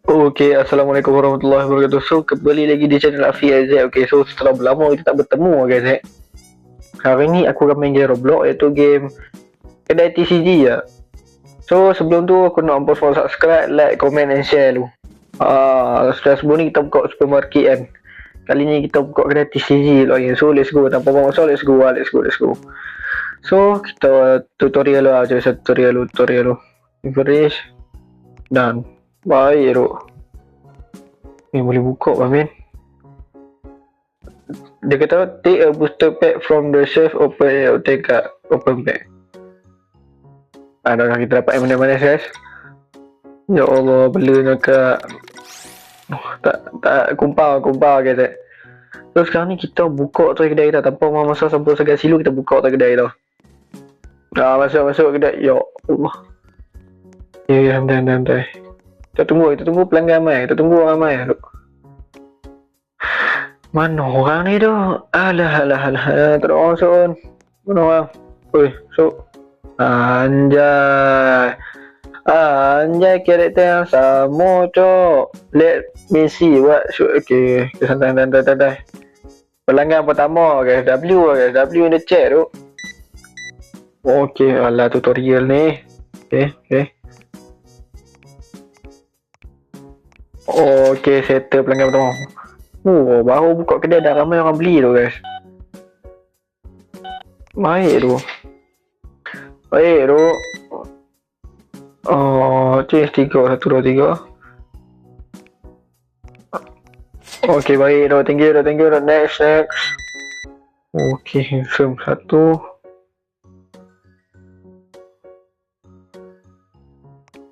Okay, Assalamualaikum warahmatullahi wabarakatuh. So, kembali lagi di channel Afi Azad. Okay, so setelah lama kita tak bertemu guys. Hari ni aku akan main game Roblox, iaitu game kedai TCG ya. So, sebelum tu aku nak ampun for subscribe, like, comment and share dulu. Setelah sebelum ni kita buka supermarket kan. Kali ni kita buka kedai TCG lagi. So, let's go. Tanpa buang masa, let's go. So, kita tutorial lah. Tutorial dulu. Refresh. Dan baik tu. Ni boleh buka lah men. Dia kata take a booster pack from the shelf, take a open pack. Dah kita dapat mana-mana guys. Ya Allah, bela nak tak kumpau guys. So sekarang ni kita buka tu kedai kita tanpa masa sampai segan silu, kita buka tu kedai tu. Masuk kedai. Ya Allah. Ya, santai. Kita tunggu pelanggan ramai. Kita tunggu orang ramai. Mana orang ni tu? Alah. Tak ada orang son. Mana orang? Oi, so. Anjay karakter yang sama cok. Let me see what should. Okay, santai. Pelanggan pertama guys, W in the chat tu. Okay, alah tutorial ni. Okay, settle pelanggan pertama. Baru buka kedai dah ramai orang beli tu guys. Baik tu. Change 3, 1, 2, 3. Okay, baik tu. Thank you. Next. Okay, handsome 1.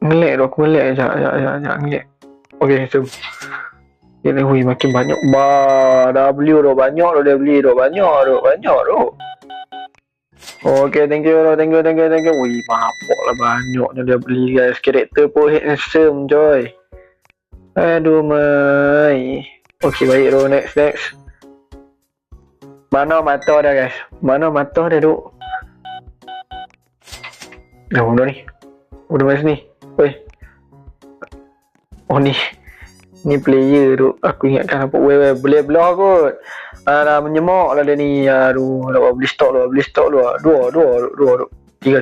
Ngelak tu, aku ngelak. Sekejap ngelak. Okay, handsome. Ini makin banyak. W tu banyak tu dia beli tu. Banyak tu. Okay, thank you. Wih, mabuk lah banyaknya dia beli guys. Karakter pun handsome coy. Aduh mai. Okay, baik tu. Next. Mana mata dia guys? Tu? Dah udah ni. Udah mas ni. Woi. Oh ni player tu. Aku ingatkan apa boleh belah kot. Dah menyemak lah dia ni. Aduh, nak beli stok lu. Dua. Tiga.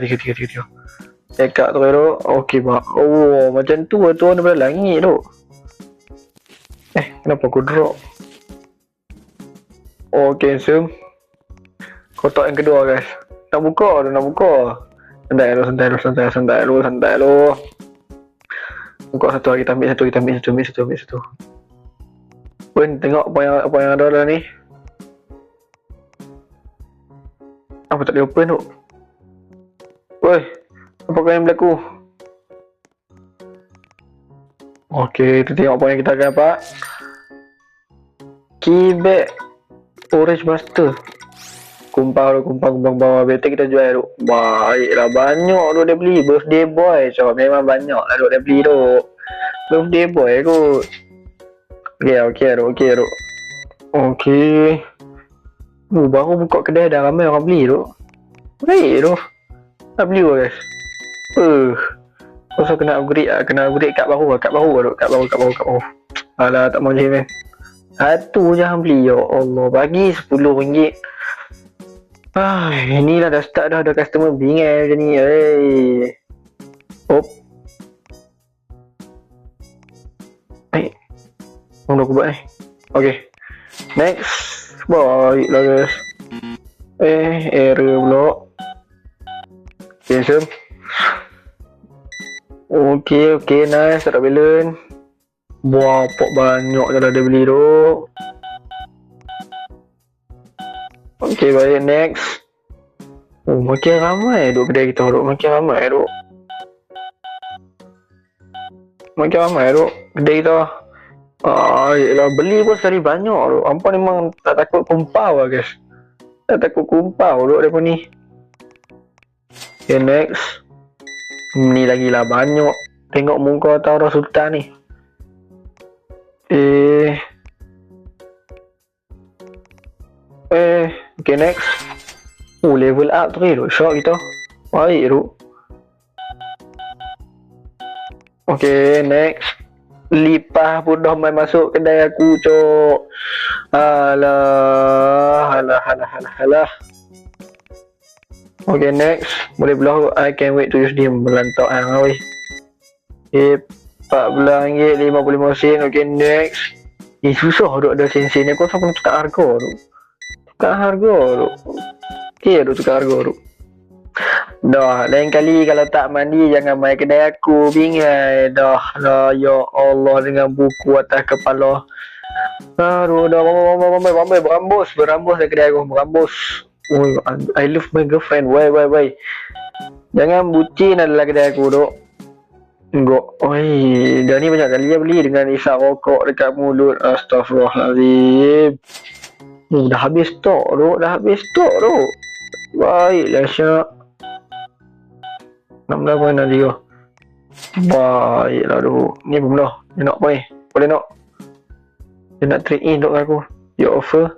Cekak tu. Okey bang. Oh, macam tu daripada langit tu. Kenapa aku drop? Okey, zoom. Kotak yang kedua guys. Nak buka. Santai lu. Buka satu lagi, kita ambil satu. Pun tengok apa yang ada dalam ni. Apa tak boleh open tu? Woi, apa kau yang berlaku? Okey, kita tengok apa yang kita akan dapat. Keybag Orange Master. Kumpang bawah. Betul kita jual tu. Baiklah, banyak tu dia beli. Birthday boy. So, memang banyak lah dia beli tu. Birthday boy kot. Okay. Baru buka kedai dah ramai orang beli tu. Baik tu. Tak beli guys. So kena upgrade kad baru. Alah, tak mau je kan. Satu jangan beli. Ya Allah, bagi RM10. Inilah dah start dah, ada customer bingai macam ni. Dah aku buat ni. Okay, next. Baiklah guys. Error pula. Cancel. Okay, nice. Tak ada balance. Pok banyak je lah dia beli tu. Okay, baik, next. Makin ramai duk kedai kita tu. Makin ramai duk kedai kita. Yelah, beli pun sekali banyak tu. Hampa memang tak takut kumpau lah guys. Tak takut kumpau duk dia pun ni. Okay, next. Ni lagi lah banyak. Tengok muka Taurus Sultan ni. Okay, next. Level up tu shock kita. Baik tu. Okay, next. Lipah pun dah main masuk kedai aku, cok. Alah. Okay, next. Boleh belah. I can't wait to use dia melantak hang oi. Okay, RM14.55. Okay, next. Susah duk ada sen-sen ni. Aku rasa aku nak tukar harga tu. Okay, duk tukar harga tu. Dah, lain kali kalau tak mandi jangan main kedai aku, bingai. Dah lah, ya Allah, dengan buku atas kepala. Aduh, dah, berambus dari kedai aku, berambus. Oh, I love my girlfriend. Why. Jangan bucin adalah kedai aku, duk. Enggak. Oi, dah ni banyak kali dia beli dengan isap rokok dekat mulut. Astagfirullahalazim. Dah habis stok, duk. Baiklah, Syak. Nak bela apa nak dia? Baiklah, duk. Ni belum dah. Dia nak apa ni? Boleh nak? Dia nak trade in duk aku. Dia offer.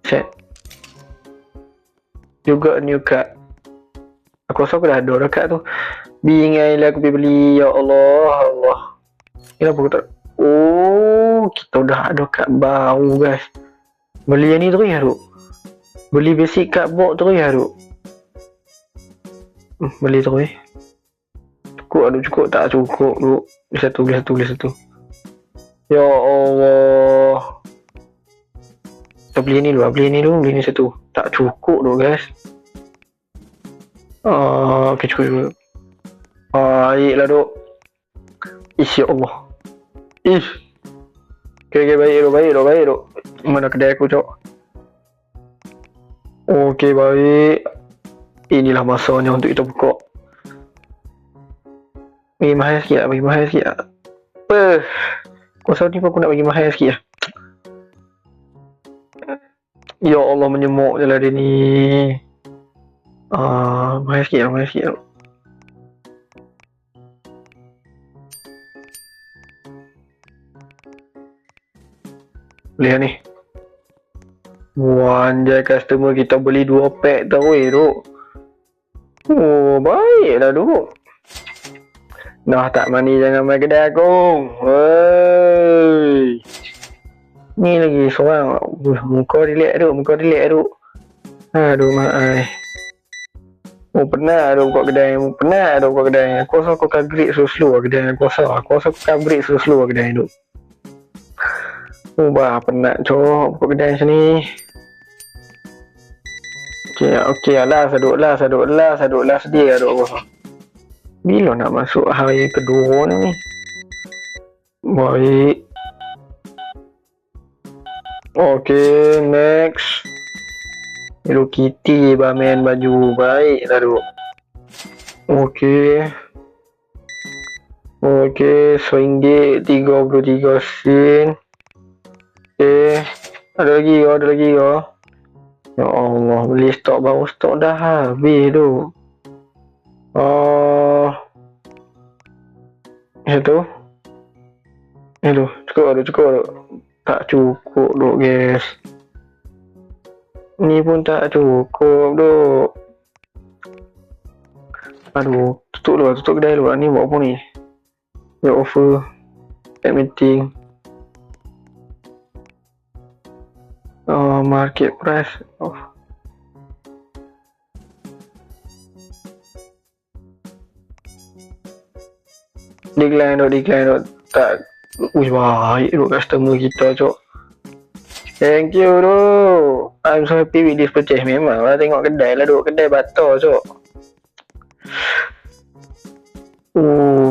Set. You got a new card. Aku rasa aku dah ada card tu. Bingai lah aku pergi beli. Ya Allah. Kenapa aku tak? Oh, kita dah ada card baru, guys. Beli yang ni terus ya, duk. Beli basic card box terus ya, duk. Beli terus. Cukup tak cukup, duk. Beli satu. Ya Allah. Kita beli ni dulu. Beli ni satu. Tak cukup tu, guys. Okay, cukup. Baiklah, duk. Ya Allah. Okay, baik, duk. Mana kedai aku, cok? Okay, baik. Inilah masanya untuk kita buka. Bagi mahal sikit lah. Kuasa ni pun aku nak bagi mahal sikit lah. Ya Allah, menyemuk je lah dia ni. Mahal sikit lah. Boleh lah ni. Anjay, customer kita beli 2 pack terus, duk. Oh, baiklah, duk. Dah tak mandi jangan main kedai aku. Wey. Ni lagi seorang. Muka relax duk. Aduh, maaf. Oh, penat duk buka kedai. Aku rasa aku akan break so slow kedai. Aku rasa aku akan break so slow kedai duk. Oh, penat cok buka kedai macam ni. Okay, last dia duk. Bila nak masuk hari kedua ni? Baik. Okay, next. Hello Kitty, main baju. Baik dah, duk. Okay, RM1.33 sen. Okay, ada lagi ke? Ya Allah, beli stok baru, stok dah habis tu. Itu. Cukup. Tak cukup duk, guys. Ni pun tak cukup duk. Aduh, tutup kedai dulu. Ni buat apa ni? Ya offer. Meeting. Market price. Decline duk. Tak. Baik duk customer kita, cok. Thank you, duk. I'm so happy with this purchase. Memang lah tengok kedai lah, duk. Kedai batal, cok.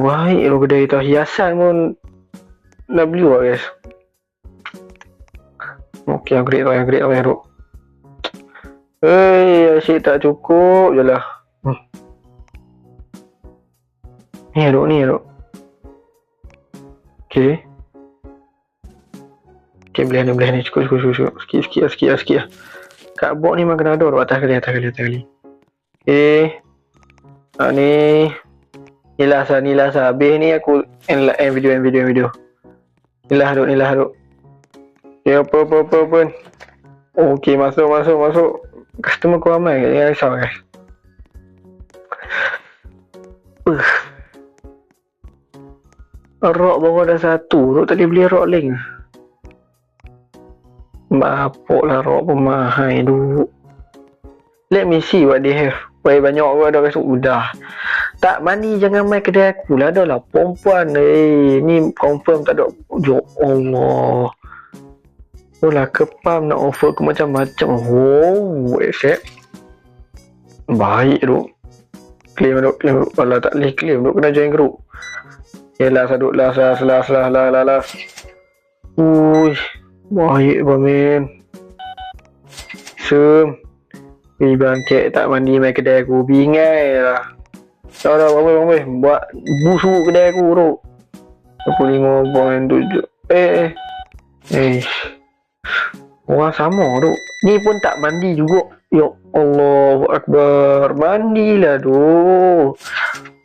Baik duk kedai kita. Hiasan pun dah beli lah, guys. Okay, upgrade duk. Asyik tak cukup je lah. Ni duk. Okay, boleh ni. Cukup. Sikit. Kat box ni memang kena ada duk. Atas kali. Okay. Ni las. Habis ni aku end video. Ni lah duk. Okay, open. Okay, masuk. Customer kau ramai. Jangan risau, guys. Rock baru ada satu. Rock tadi beli rock link. Bapuk lah rock pun mahal tu. Let me see what they have. Baik banyak orang dah rasa udah. Tak mandi jangan main kedai aku lah. Dah lah perempuan. Ni confirm tak ada. Ya Allah. Dah lah kepam nak offer ke macam-macam. Oh, accept. Baik tu. Claim tu. Kalau tak boleh claim tu kena join group. Yelah sadut lah. Lah. Ui. Baik apa men. Bangkit tak mandi main kedai aku. Bingai lah. Dah bangun. Buat busuk kedai aku tu. 25.7. Orang sama tu. Ni pun tak mandi juga. Ya Allah Akbar. Mandilah tu.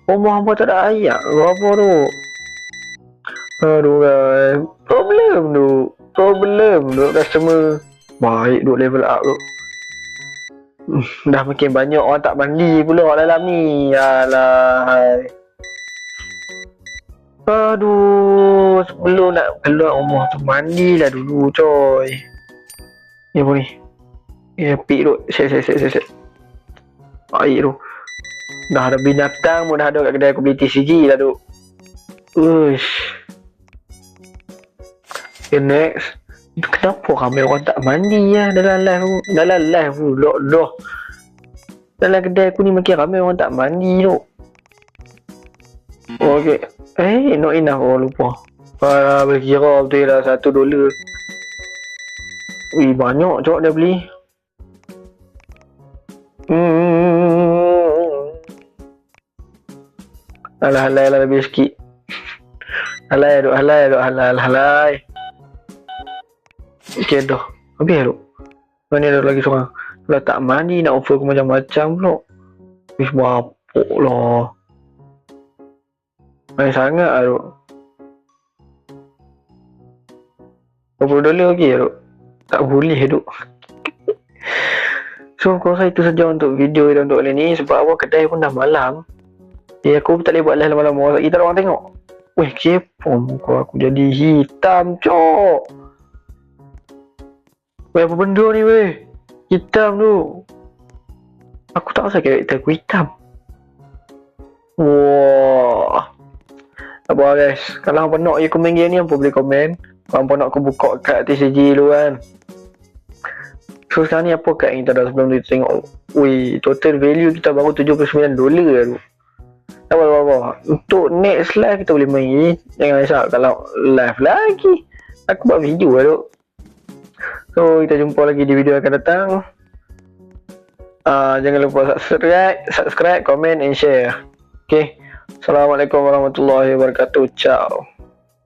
Rumah apa tak ada ayak ke apa tu. Aduh guys. Problem tu customer. Baik duk level up tu. Dah makin banyak orang tak mandi pula dalam ni. Alah. Aduh, sebelum nak keluar rumah tu mandilah dulu coy. Ni apa ni? Epic tu. Set. Baik tu. Dah ada binatang pun dah ada kat kedai aku beli TCG lah tu. Uish. Okay, next. Kenapa ramai orang tak mandi lah dalam live tu. Loh. Dalam kedai aku ni makin ramai orang tak mandi tu. Okay. Not enough orang lupa. Boleh kira betul lah $1. Banyak cok dia beli. Alah halai lah lebih sikit. Halai. Okay dah. Habis tu. Mana ada lagi seorang. Kalau tak mandi nak offer ke macam-macam pula. Bapuk lah. Main sangat lah tu. $20 okey tu. Tak boleh tu. So aku rasa itu saja untuk video kita untuk kali ni. Sebab apa kedai pun dah malam. Aku tak boleh buat live lama-lama. Kita orang tengok. Weh kepo muka aku jadi hitam cok. Weh apa benda ni weh. Hitam tu. Aku tak rasa karakter aku hitam. Wah. Apa guys. Kalau hampa nak aku main game ni hampa boleh komen. Kalau hampa nak aku buka kat TCG dulu kan. So sekarang ni apa kad yang kita dah sebelum kita tengok. Weh total value kita baru $79 lah tu. Tak apa. Untuk next live kita boleh main ni. Jangan risau kalau live lagi. Aku buat video lah tu. So kita jumpa lagi di video akan datang. Jangan lupa subscribe, comment and share. Okay. Assalamualaikum warahmatullahi wabarakatuh. Ciao.